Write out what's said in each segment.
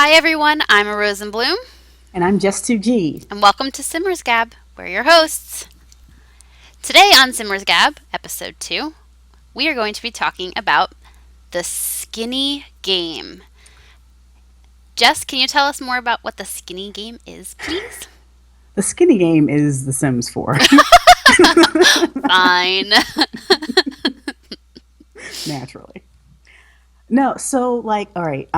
Hi everyone, I'm a Rose and Bloom, And I'm Jes2G. and welcome to Simmer's Gab. We're your hosts. Today on Simmer's Gab, episode 2, we are going to be talking about the skinny game. Jess, can you tell us more about what the skinny game is, please? The skinny game is The Sims 4, Fine. naturally. No, so all right,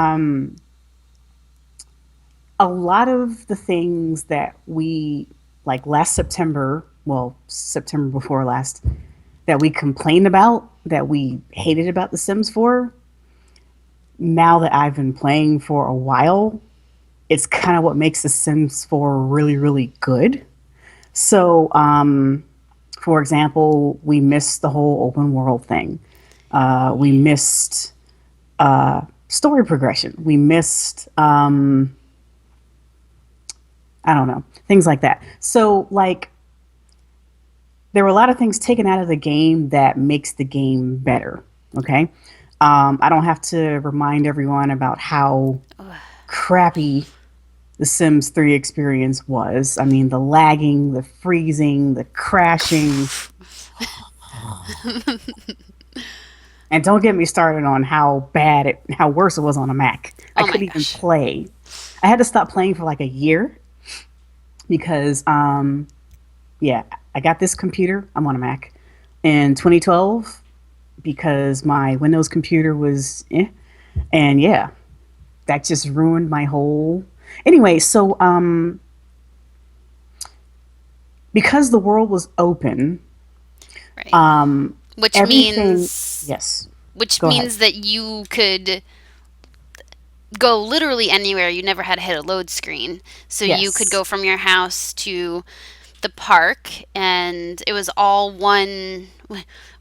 a lot of the things that we like last September, well, September before last, that we complained about, that we hated about The Sims 4, now that I've been playing for a while, it's kind of what makes The Sims 4 really, really good. So, for example, we missed the whole open world thing. We missed story progression. We missed, I don't know, things like that. So, there were a lot of things taken out of the game that makes the game better. Okay. I don't have to remind everyone about how crappy the Sims 3 experience was. I mean, the lagging, the freezing, the crashing. And don't get me started on how worse it was on a Mac. I Oh my couldn't even gosh. play. I had to stop playing for like a year because, yeah, I got this computer. I'm on a Mac in 2012 because my Windows computer was, and yeah, that just ruined my whole. Anyway, so because the world was open, Right. um, Which everything. means Yes, which go ahead. means that you could go literally anywhere. You never had to hit a load screen. So you could Yes, go from your house to the park and it was all one.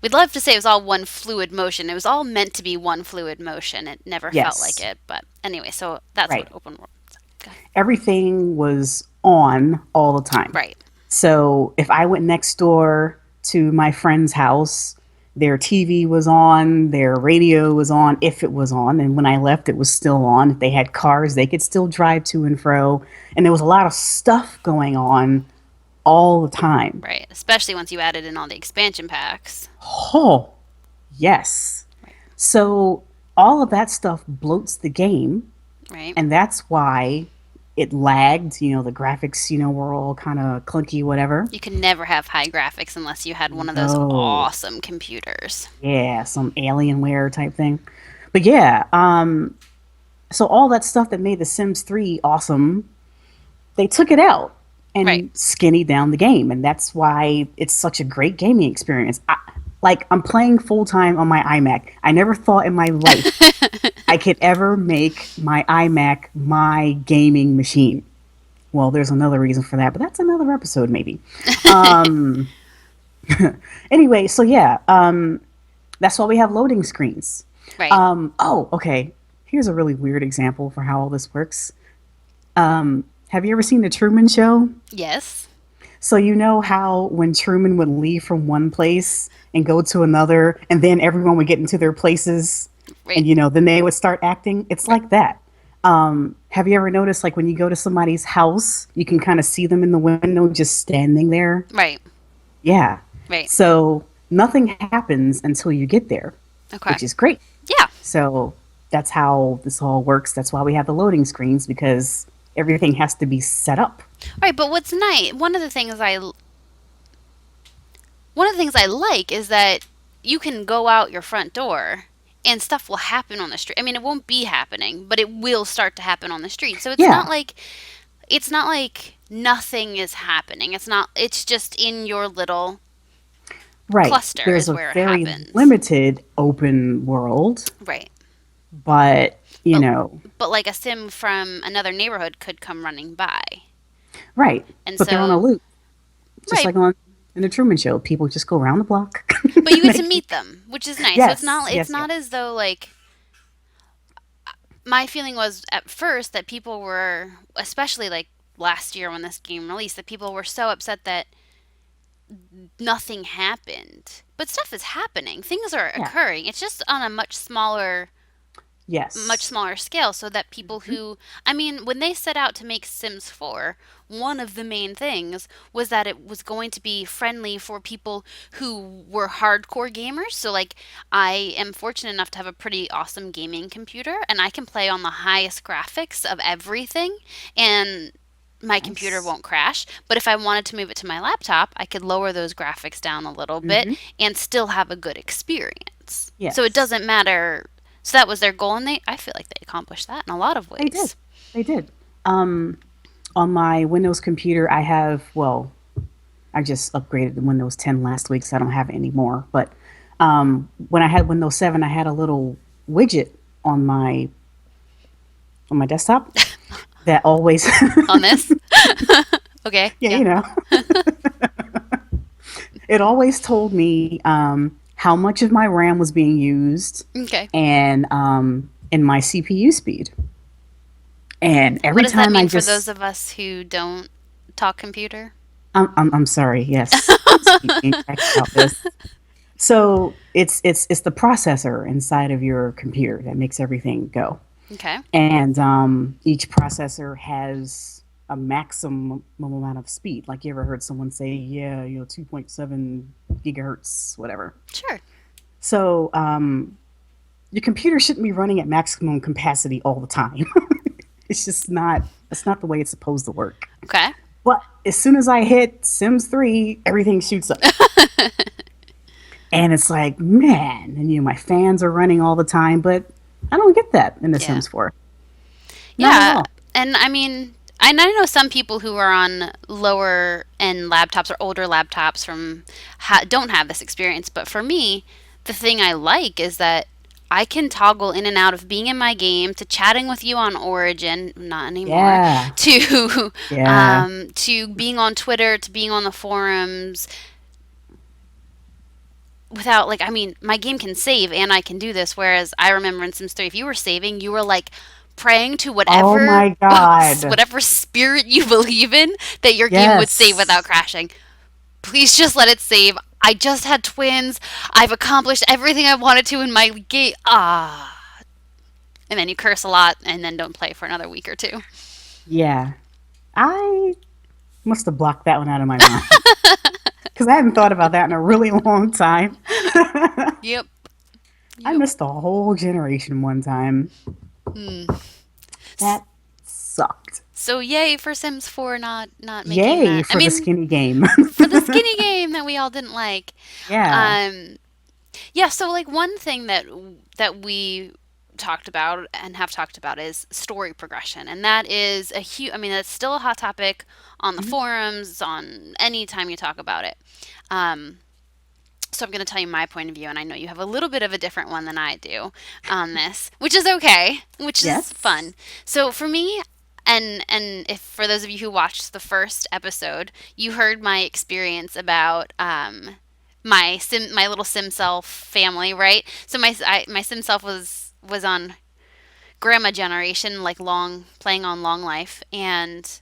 We'd love to say it was all one fluid motion. It was all meant to be one fluid motion. It never felt like yes, it. But anyway, so that's what right. open world is. Okay. Everything was on all the time. Right. So if I went next door to my friend's house, their TV was on, their radio was on, if it was on. And when I left, it was still on. If they had cars, they could still drive to and fro. And there was a lot of stuff going on all the time. Right. Especially once you added in all the expansion packs. Oh, yes. Right. So all of that stuff bloats the game. Right. And that's why it lagged. The graphics, were all kind of clunky, whatever. You could never have high graphics unless you had one of those No. awesome computers. Yeah, some Alienware type thing. But yeah, so all that stuff that made The Sims 3 awesome, they took it out Right. and skinny down the game. And that's why it's such a great gaming experience. I'm playing full time on my iMac. I never thought in my life I could ever make my iMac my gaming machine. Well, there's another reason for that, but that's another episode maybe. Um, anyway, so yeah, that's why we have loading screens. Right. Oh, okay. Here's a really weird example for how all this works. Have you ever seen the Truman Show? Yes. So you know how when Truman would leave from one place and go to another, and then everyone would get into their places, Right. and then they would start acting. It's Right. like that. Have you ever noticed, like when you go to somebody's house, you can kind of see them in the window just standing there? Right. Yeah. Right. So nothing happens until you get there, Okay. which is great. Yeah. So that's how this all works. That's why we have the loading screens because everything has to be set up. Right, but what's nice, one of the things I like is that you can go out your front door and stuff will happen on the street. I mean, it won't be happening, but it will start to happen on the street. So Yeah, it's not like nothing is happening. It's just in your little right. cluster There's is a where it very happens. limited open world, Right. but But but like a sim from another neighborhood could come running by. right. And But they're on a so loop, just right, like on in the Truman Show. People just go around the block. but you get They to keep- meet them, which is nice. So yes, it's yes, yes. not as though like my feeling was at first that people were, especially like last year when this game released, that people were so upset that nothing happened. But stuff is happening. Things are Yeah. occurring. It's just on a much smaller much Yes. smaller scale so that people Hmm. who, I mean, when they set out to make Sims 4, one of the main things was that it was going to be friendly for people who were hardcore gamers. So, like, I am fortunate enough to have a pretty awesome gaming computer, and I can play on the highest graphics of everything, and my computer Nice. won't crash. But if I wanted to move it to my laptop, I could lower those graphics down a little bit Hmm. and still have a good experience. So it Yes. doesn't matter. So that was their goal, and I feel like they accomplished that in a lot of They did. ways. They did. Um, on my Windows computer, I have, well, I just upgraded to Windows 10 last week, so I don't have it anymore. But when I had Windows 7, I had a little widget on my on my desktop that always, On this, okay, yeah, yeah, it always told me how much of my RAM was being used okay. and my CPU speed. And What every does that time I mean for those just, of us who don't talk computer? I'm sorry, yes, speaking facts about this. So it's the processor inside of your computer that makes everything go. Okay, And each processor has a maximum amount of speed. Like you ever heard someone say, yeah, 2.7 gigahertz, whatever. sure, So your computer shouldn't be running at maximum capacity all the time. It's just not. That's not the way it's supposed to work. okay. But as soon as I hit Sims 3, everything shoots up. And it's like, man, and my fans are running all the time, but I don't get that in The Yeah, Sims 4. Not at yeah, all. and I mean, I know some people who are on lower end laptops or older laptops don't have this experience, but for me, the thing I like is that I can toggle in and out of being in my game to chatting with you on Origin, not anymore, Yeah. to Yeah. to being on Twitter, to being on the forums without, like, I mean, my game can save and I can do this, whereas I remember in Sims 3 if you were saving, you were like praying to Oh whatever my God. whatever spirit you believe in that your game would save without Yes. crashing. Please just let it save. I just had twins. I've accomplished everything I wanted to in my game. And then you curse a lot and then don't play for another week or two. Yeah. I must have blocked that one out of my mind because I hadn't thought about that in a really long time. Yep. I Yep. missed a whole generation one time. Hmm. That sucked. So yay for Sims 4 not making Yay that. I for the mean, skinny game. for the skinny game that we all didn't like. Yeah. Um yeah, so like one thing that we talked about and have talked about is story progression. And that is a huge, I mean, that's still a hot topic on the Mhm. forums, on any time you talk about it. Um so I'm going to tell you my point of view, and I know you have a little bit of a different one than I do on this, which is okay, which is Yes. fun. So for me, and if for those of you who watched the first episode, you heard my experience about my little sim self family, right? So my sim self was on grandma generation, like long playing on long life, and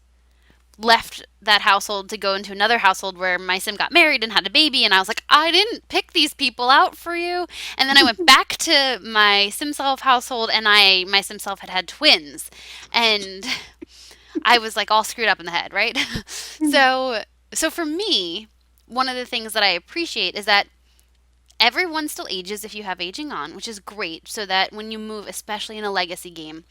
left that household to go into another household where my sim got married and had a baby, and I was like, I didn't pick these people out for you. And then I went back to my sim self household, and my sim self had twins, and I was like all screwed up in the head, right? So for me, one of the things that I appreciate is that everyone still ages if you have aging on, which is great, so that when you move, especially in a legacy game,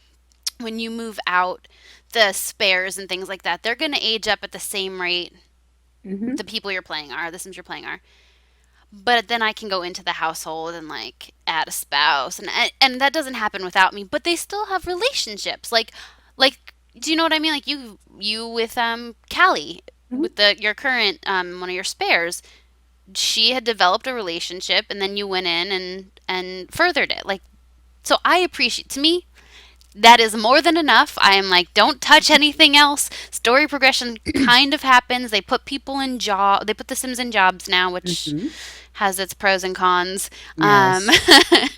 when you move out the spares and things like that, they're going to age up at the same rate Hmm. the people you're playing are, the Sims you're playing are. But then I can go into the household and like add a spouse, and that doesn't happen without me. But they still have relationships, like do you know what I mean? Like you with Callie, Hmm. with the your current one of your spares, she had developed a relationship, and then you went in and furthered it. Like, so I appreciate, to me, that is more than enough. I am like, don't touch anything else. Story progression kind of happens. They put the Sims in jobs now, which Hmm. has its pros and cons. Um, Yes.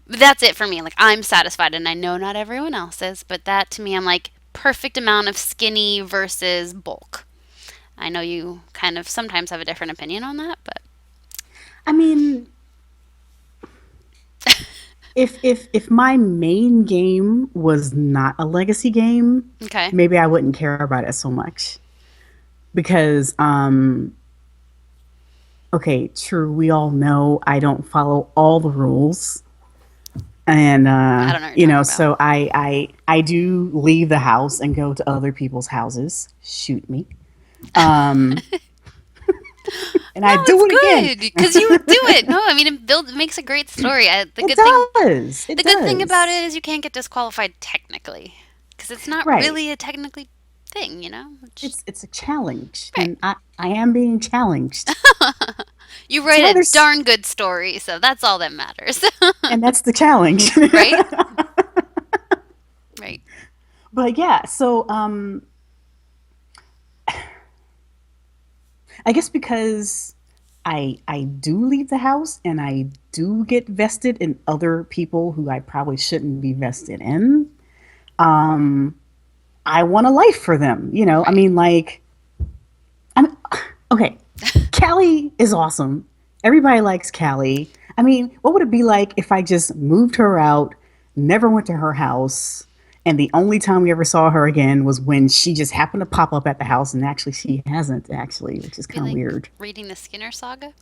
but that's it for me. Like, I'm satisfied, and I know not everyone else is, but that to me, I'm like, perfect amount of skinny versus bulk. I know you kind of sometimes have a different opinion on that, but I mean, If my main game was not a legacy game, Okay. maybe I wouldn't care about it so much. Because okay, true, we all know I don't follow all the rules. And I don't know what you're talking about. so I do leave the house and go to other people's houses. Shoot me. Um and No, I do it's it again. good because you do it. No, I mean it makes a great story. It does. It The good thing about does. it is you can't get disqualified technically because it's not Right. really a technically thing, you know. It's a challenge, Right. and I am being challenged. You That's write why a there's darn good story, so that's all that matters. and that's the challenge. Right? Right. But yeah, so I guess because I do leave the house and I do get vested in other people who I probably shouldn't be vested in. Um I want a life for them, you know. I Right. mean, like, I'm okay. Callie is awesome. Everybody likes Callie. I mean, what would it be like if I just moved her out, never went to her house, and the only time we ever saw her again was when she just happened to pop up at the house, and actually she hasn't actually, which is Be kind of like weird. reading the Skinner saga.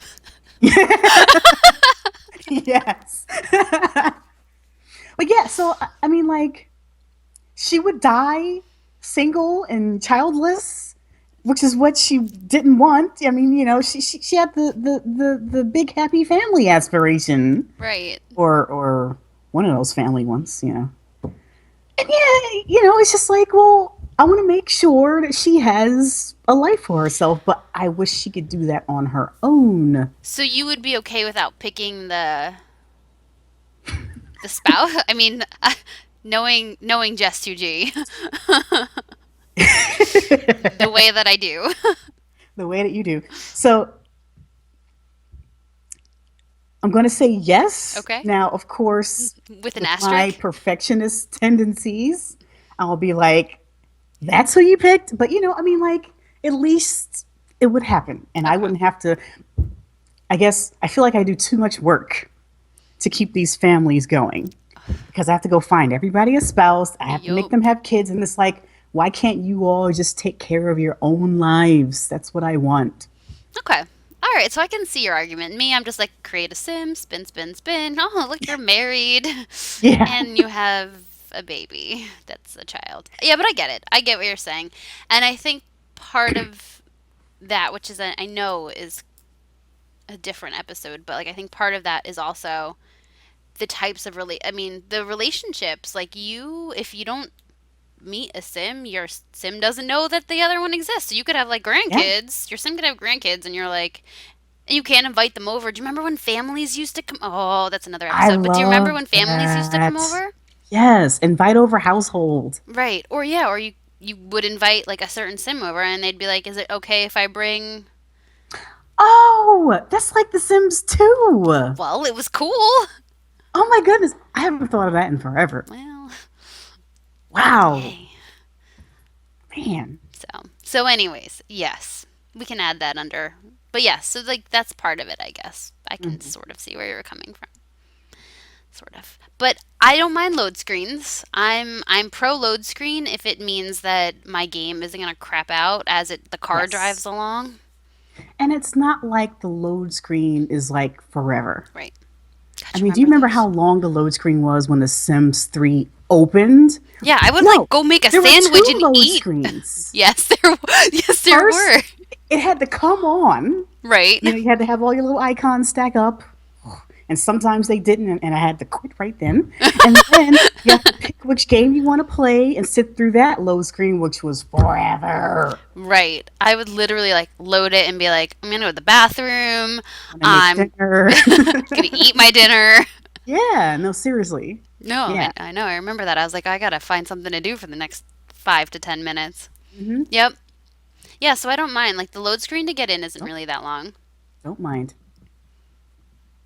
Yes. But yeah, so I mean, like, she would die single and childless, which is what she didn't want. I mean, she had the big happy family aspiration, Right. or one of those family ones, you know. And yeah, it's just like, well, I want to make sure that she has a life for herself, but I wish she could do that on her own. So you would be okay without picking the spouse? I mean, knowing Jes2G the way that I do. The way that you do. So I'm going to say yes. Okay. Now, of course, With an with my asterisk. perfectionist tendencies, I'll be like, that's who you picked. But, I mean, like, at least it would happen. And I Okay. wouldn't have to, I guess, I feel like I do too much work to keep these families going because I have to go find everybody a spouse. I have to make Yup. them have kids. And it's like, why can't you all just take care of your own lives? That's what I want. Okay. All right, so I can see your argument. Me, I'm just like create a sim, spin, spin, spin. Oh, look, you're married, Yeah. and you have a baby that's a child. Yeah, but I get it. I get what you're saying, and I think part of that, which is I know is a different episode, but like I think part of that is also the types of I mean, the relationships. Like if you don't meet a sim, your sim doesn't know that the other one exists. So you could have like Yeah. grandkids. Your sim could have grandkids, and you're like, you can't invite them over. Do you remember when families used to come? Oh, that's another I episode. But do you remember love when families used to come that. over? Yes, invite over household. Right. Or yeah, or you would invite like a certain sim over and they'd be like, "Is it okay if I bring?" Oh, that's like The Sims 2. Well, it was cool. Oh my goodness, I haven't thought of that in forever. Well, Wow, yay. man. So anyways, yes. We can add that under. But yes, so like that's part of it, I guess. I can Mhm. sort of see where you're coming from. Sort of. But I don't mind load screens. I'm pro load screen if it means that my game isn't gonna crap out as the car drives Yes. along. And it's not like the load screen is like forever. Right. God, I you mean, do you remember remember those? how long the load screen was when The Sims 3 opened? Yeah, I would like No, go make a there were sandwich two and load eat. screens. Yes, yes there First, were. it had to come on. Right. You had to have all your little icons stack up. And sometimes they didn't, and I had to quit right then. And then you have to pick which game you want to play and sit through that load screen, which was forever. Right. I would literally like load it and be like, I'm gonna go to the bathroom. When I make I'm dinner. gonna eat my dinner. Yeah, no, seriously. No, Yeah. I know. I remember that. I was like, I gotta find something to do for the next 5 to 10 minutes. Hmm. Yep. Yeah, so I don't mind. Like the load screen to get in isn't Nope, really that long. don't mind.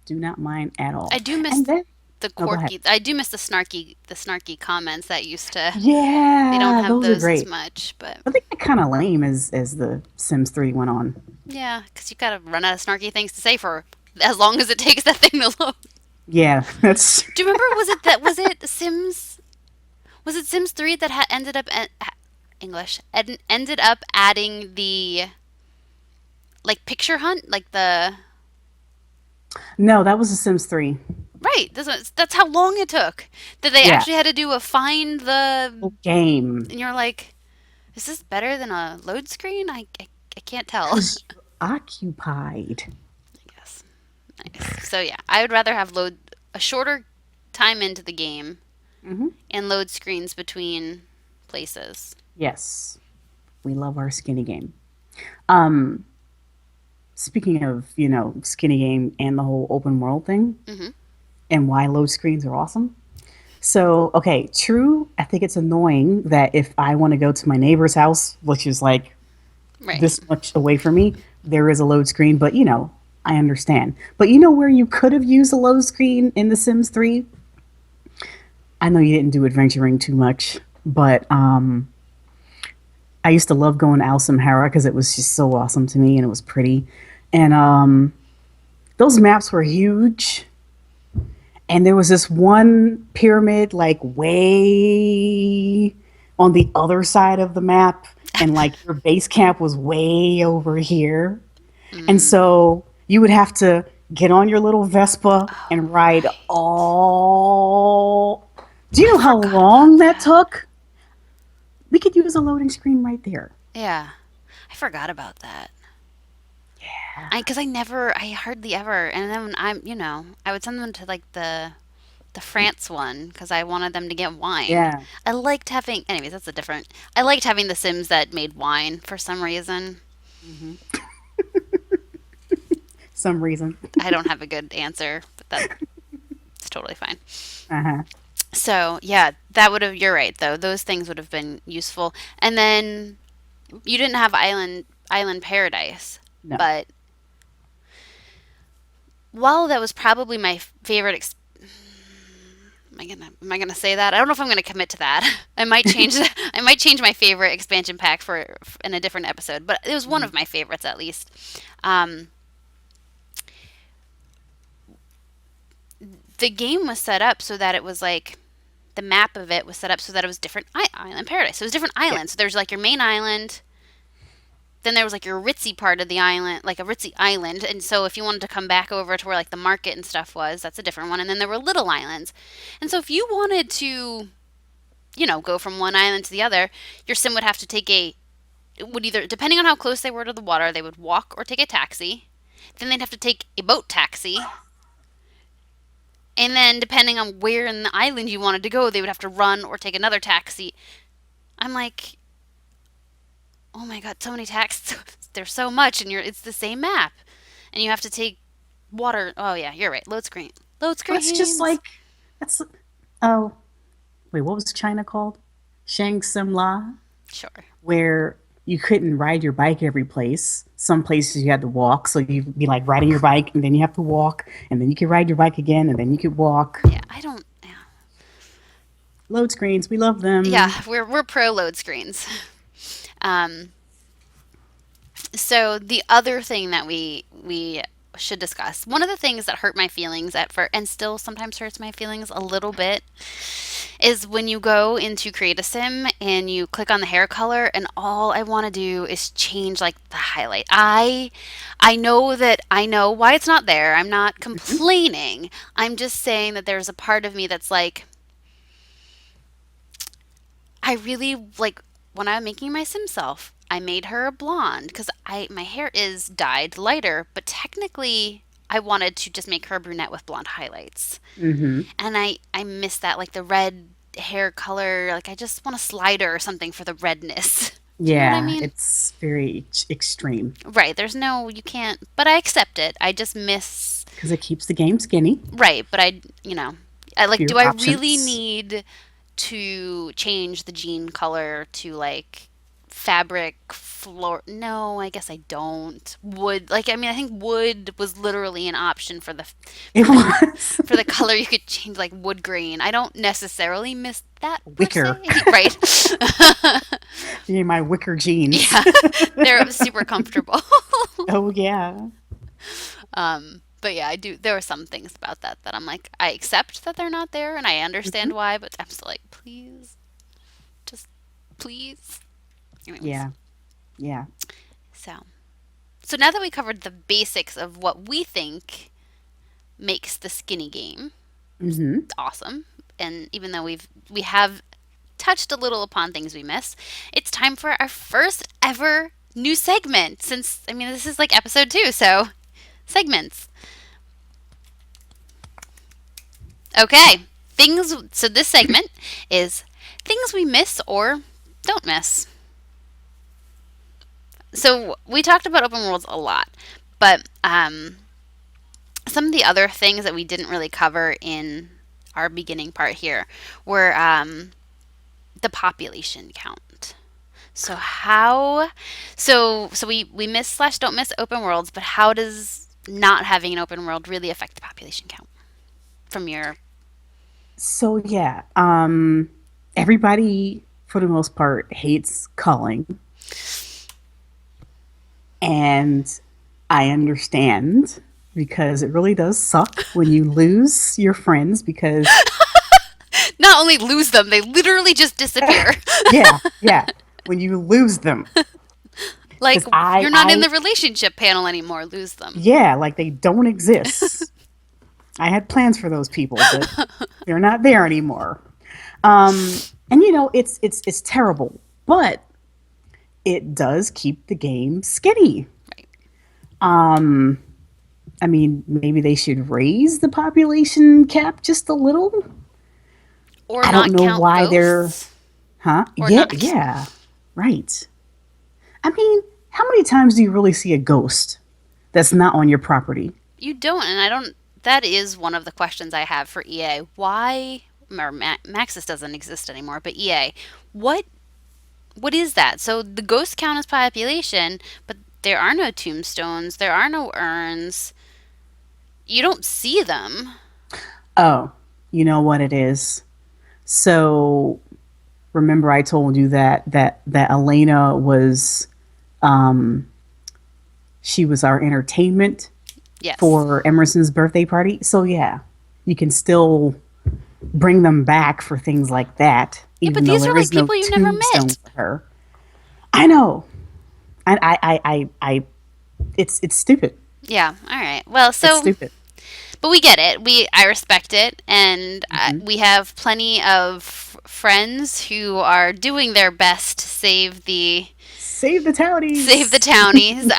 Do not mind at I all. do miss And then, the oh, go ahead. quirky. I do miss the snarky comments that used to. They don't Yeah, have those are those as great. much, but I think they're kind of lame as the Sims 3 went on. yeah, because you gotta run out of snarky things to say for as long as it takes that thing to load. Yeah, that's Do you remember? Was it Sims? Was it Sims 3 that ended up English ended up adding the like picture hunt, like the no, that was The Sims 3. right. That's how long it took. That they Yeah, actually had to do a find the, whole game and you're like, is this better than a load screen? I can't tell. because you're occupied. Yes. Nice. So yeah, I would rather have load a shorter time into the game Hmm. and load screens between places. Yes, we love our skinny game. Um, Speaking of, skinny game and the whole open world thing Hmm. and why load screens are awesome. So, okay, true. I think it's annoying that if I want to go to my neighbor's house, which is like Right. this much away from me, there is a load screen, but I understand. But where you could have used a load screen in The Sims 3? I know you didn't do adventuring too much, but I used to love going to Al Samhara because it was just so awesome to me and it was pretty. And those maps were huge. And there was this one pyramid like way on the other side of the map. And like your base camp was way over here. And Mm. so you would have to get on your little Vespa Oh, and ride right. all. Do you I know how forgot about long that that. took? We could use a loading screen right there. Yeah, I forgot about that. Because I hardly ever, and then when I would send them to like the France one because I wanted them to get wine. Yeah. Anyways, that's a different. I liked having the Sims that made wine for some reason. Hmm. Some reason. I don't have a good answer, but that's totally fine. Uh-huh. So yeah, that would have. You're right though. Those things would have been useful. And then you didn't have Island Paradise, No. but while that was probably my favorite am I gonna say that? I don't know if I'm gonna commit to that. I might change I might change my favorite expansion pack for in a different episode, but it was one Mhm. of my favorites at least. Um, the game was set up so that it was like the map of it was set up so that it was different island paradise. So it was different Yeah. islands. So there's like your main island, then there was like your ritzy part of the island, like a ritzy island. And so if you wanted to come back over to where like the market and stuff was, that's a different one. And then there were little islands. And so if you wanted to go from one island to the other, your sim would have to take would either, depending on how close they were to the water, they would walk or take a taxi. Then they'd have to take a boat taxi. And then, depending on where in the island you wanted to go, they would have to run or take another taxi. I'm like, oh my god, so many taxis. There's so much, and it's the same map. And you have to take water. Oh, yeah, you're right. Load screen. Load Well, it's just like screens. that's oh wait, what was China called? Shang Simla, Sure. where you couldn't ride your bike every place. Some places you had to walk, so you'd be like riding your bike and then you have to walk, and then you could ride your bike again, and then you could walk. Yeah, I don't. Yeah, Load screens, we love them. yeah, we're pro load screens. Um, so the other thing that we should discuss, one of the things that hurt my feelings at first, and still sometimes hurts my feelings a little bit, is when you go into create a sim and you click on the hair color and all I want to do is change like the highlight. I know that I know why it's not there. I'm not Mhm. complaining. I'm just saying that there's a part of me that's like I really like when I'm making my sim self. I made her a blonde because I my hair is dyed lighter, but technically I wanted to just make her a brunette with blonde highlights. Mhm. And I miss that like the red hair color. Like I just want a slider or something for the redness. Do you know what I Yeah, mean? it's very extreme Right. There's no you can't. But I accept it. I just miss. because it keeps the game skinny. Right. But I like. Do Fewer I really options. need to change the jean color to like fabric floor? No, I guess I don't. Wood. Like I mean, I think wood was literally an option for the It for the was for the color you could change like wood grain. I don't necessarily miss that per wicker. se. Right. Yeah, my wicker jeans. Yeah. They're super comfortable. Oh yeah. But yeah, I do. There were some things about that that I'm like, I accept that they're not there, and I understand Mhm. why. But I'm still like, please, just please. Anyways, Yeah. Yeah. so so now that we covered the basics of what we think makes the skinny game, which is Hmm. awesome, and even though we have touched a little upon things we miss, it's time for our first ever new segment. Since I mean, this is like episode 2, so segments. Okay, things. So this segment is things we miss or don't miss. So we talked about open worlds a lot, but some of the other things that we didn't really cover in our beginning part here were the population count. So how so we miss slash don't miss open worlds, but how does not having an open world really affect the population count from your So yeah, everybody for the most part hates culling, and I understand because it really does suck when you lose your friends because not only lose them, they literally just disappear. yeah, yeah, when you lose them Like because you're not in the relationship panel anymore, lose them. yeah, like they don't exist. I had plans for those people, but they're not there anymore. And it's terrible, but it does keep the game skinny. Right. Um, I mean, maybe they should raise the population cap just a little. Or I don't not know count why they're, ghosts. huh? Or Yeah, not. yeah, right. I mean, how many times do you really see a ghost that's not on your property? You don't, and I don't. That is one of the questions I have for EA. Why, or Maxis doesn't exist anymore, but EA, what what is that? So the ghost count is population, but there are no tombstones, there are no urns. You don't see them. Oh, you know what it is. So remember, I told you that Elena was, um, she was our entertainment Yes. for Emerson's birthday party. So yeah, you can still bring them back for things like that, Yeah, but even though these are there like is no people you never tombstone met. for her. I know, and I it's stupid. Yeah. All right. Well, It's so stupid. but we get it. I respect it, and Hmm. we have plenty of friends who are doing their best to Save the save the townies. townies.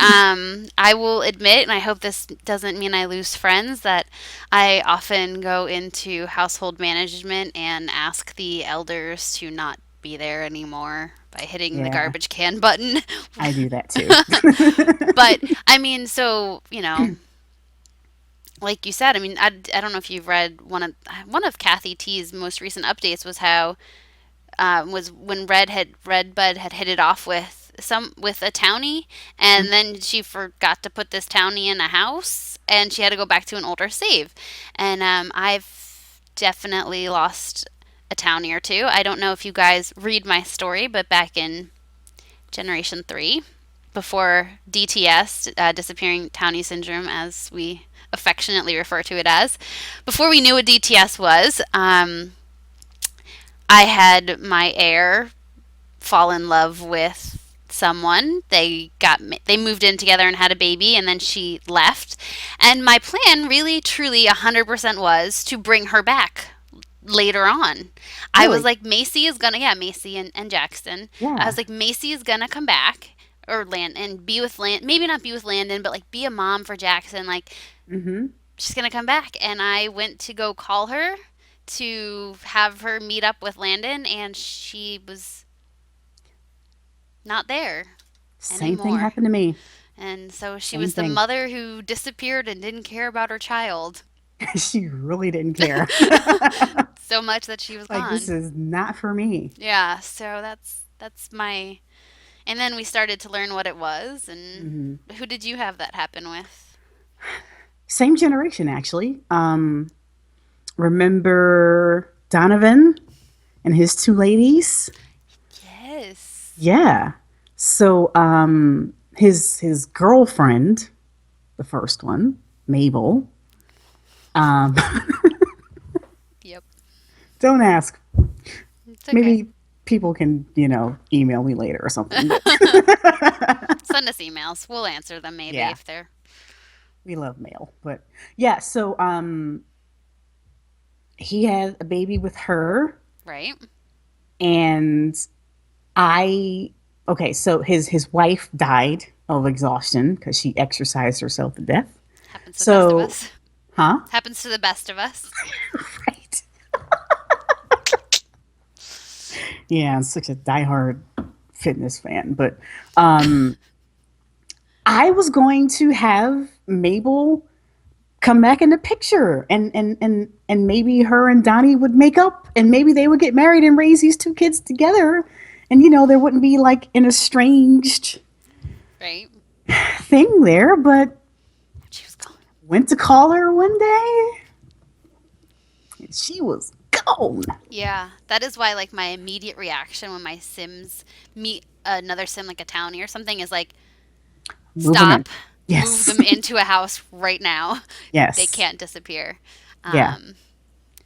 I will admit, and I hope this doesn't mean I lose friends, that I often go into household management and ask the elders to not be there anymore by hitting the Yeah, garbage can button. I do that too. But I mean, so like you said, I mean, I don't know if you've read one of Kathy T's most recent updates was how was when Redbud had hit it off with a townie, and then she forgot to put this townie in a house, and she had to go back to an older save, and I've definitely lost a townie or two. I don't know if you guys read my story, but back in Generation 3, before DTS, disappearing townie syndrome, as we affectionately refer to it as, before we knew what DTS was, I had my heir fall in love with someone. They moved in together and had a baby, and then she left. And my plan, really, truly, 100% was to bring her back later on. I was Really? like, Macy is gonna, yeah, Macy and Jackson. I Yeah. was like, Macy is gonna come back or land and be with Land, maybe not be with Landon, but like be a mom for Jackson. Like Hmm. she's gonna come back, and I went to go call her to have her meet up with Landon, and she was not there Same thing anymore. happened to me. And so she Same was the thing. mother who disappeared and didn't care about her child She really didn't care. so much that she was Like, this gone. is not for me. Yeah, so that's my. And then we started to learn what it was. And Hmm. who did you have that happen with? Same generation, actually. Remember Donovan and his two ladies? Yes. Yeah. So his girlfriend, the first one, Mabel. Um, Yep. don't ask. It's okay. Maybe people can, email me later or something. But Send us emails. We'll answer them maybe yeah, if they're we love mail. But yeah, so he had a baby with her, right. and I okay, so his wife died of exhaustion because she exercised herself to death. Happens to the best of So, us. huh? Happens to the best of us. Right. Yeah, I'm such a diehard fitness fan. But I was going to have Mabel come back in the picture, and maybe her and Donnie would make up, and maybe they would get married and raise these two kids together, and there wouldn't be like an estranged Right. thing there. But She was gone. went to call her one day, and she was gone. Yeah, that is why like my immediate reaction when my Sims meet another Sim like a townie or something is like Move them in. stop, move Yes. them into a house right now. They Yes. can't disappear. Yeah. Um,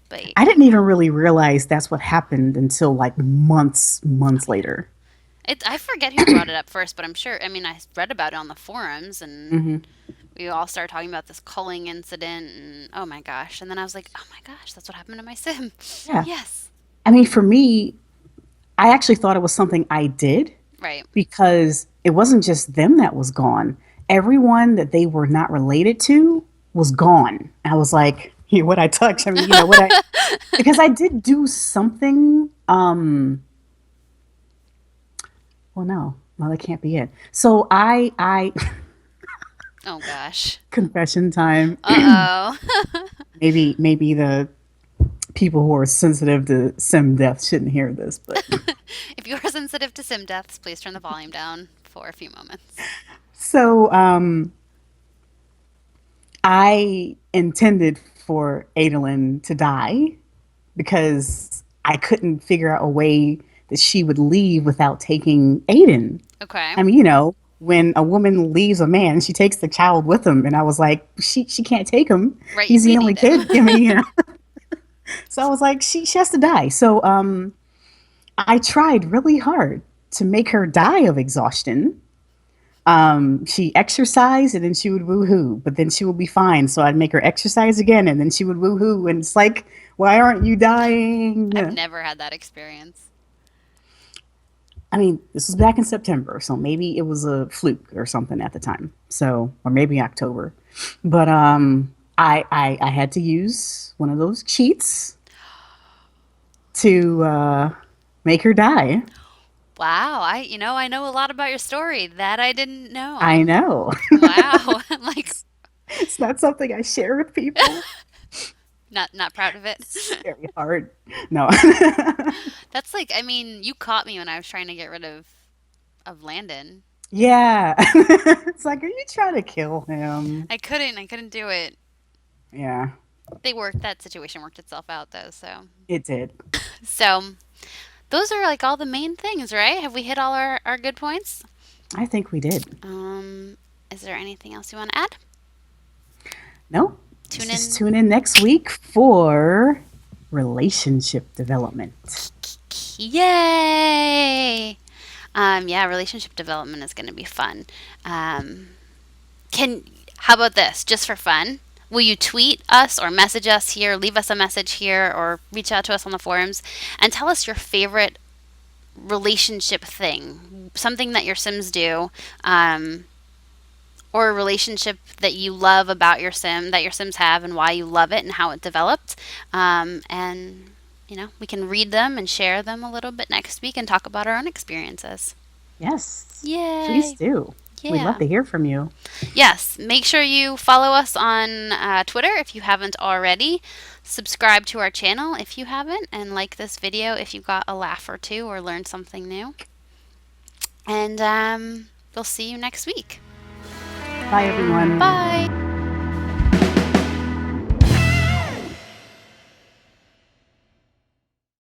but I didn't even really realize that's what happened until like oh months yeah, later. I forget who brought it up first, but I'm sure. I mean, I read about it on the forums, and Hmm. we all started talking about this culling incident, and oh my gosh! And then I was like, oh my gosh, that's what happened to my Sim. Yeah. Yes, I mean, for me, I actually thought it was something I did right. because it wasn't just them that was gone. Everyone that they were not related to was gone. I was like, what I touch. I mean, what I because I did do something. Well, no, that can't be it. So I Oh gosh. confession time. Uh oh. Maybe the people who are sensitive to sim death shouldn't hear this, but If you are sensitive to sim deaths, please turn the volume down for a few moments. so I intended for Adolin to die because I couldn't figure out a way that she would leave without taking Aiden. Okay. I mean, when a woman leaves a man, she takes the child with him, and I was like, she can't take him. Right, He's we the only need him. kid. I mean, so I was like, she has to die. So I tried really hard to make her die of exhaustion. She exercised and then she would woohoo, but then she would be fine. So I'd make her exercise again and then she would woohoo. And it's like, why aren't you I've dying? never had that experience. I mean, this was back in September, so maybe it was a fluke or something at the time. So, or maybe October. But I had to use one of those cheats to make her die. Wow, I know a lot about your story that I didn't I know. know. Wow. I'm like It's not something I share with people. not proud of it. It's very hard. No. That's like, I mean, you caught me when I was trying to get rid of Landon. Yeah. It's like, are you trying to kill him? I couldn't do it. Yeah, That situation worked itself out though, so. it did. So, those are like all the main things, right? Have we hit all our good points? I think we did. Um, is there anything else you want to add? No, Tune just in. tune in next week for relationship development. Yay! Yeah, relationship development is going to be fun. Um, can how about this? Just for fun, will you tweet us or message us here, leave us a message here, or reach out to us on the forums and tell us your favorite relationship thing, something that your Sims do, or a relationship that you love about your Sim that your Sims have and why you love it and how it developed. And we can read them and share them a little bit next week and talk about our own experiences. Yes, please Yay! do. We'd love Yeah. to hear from you. Yes, make sure you follow us on Twitter if you haven't already. Subscribe to our channel if you haven't, and like this video if you got a laugh or two or learned something new. And we'll see you next week. Bye, everyone. Bye!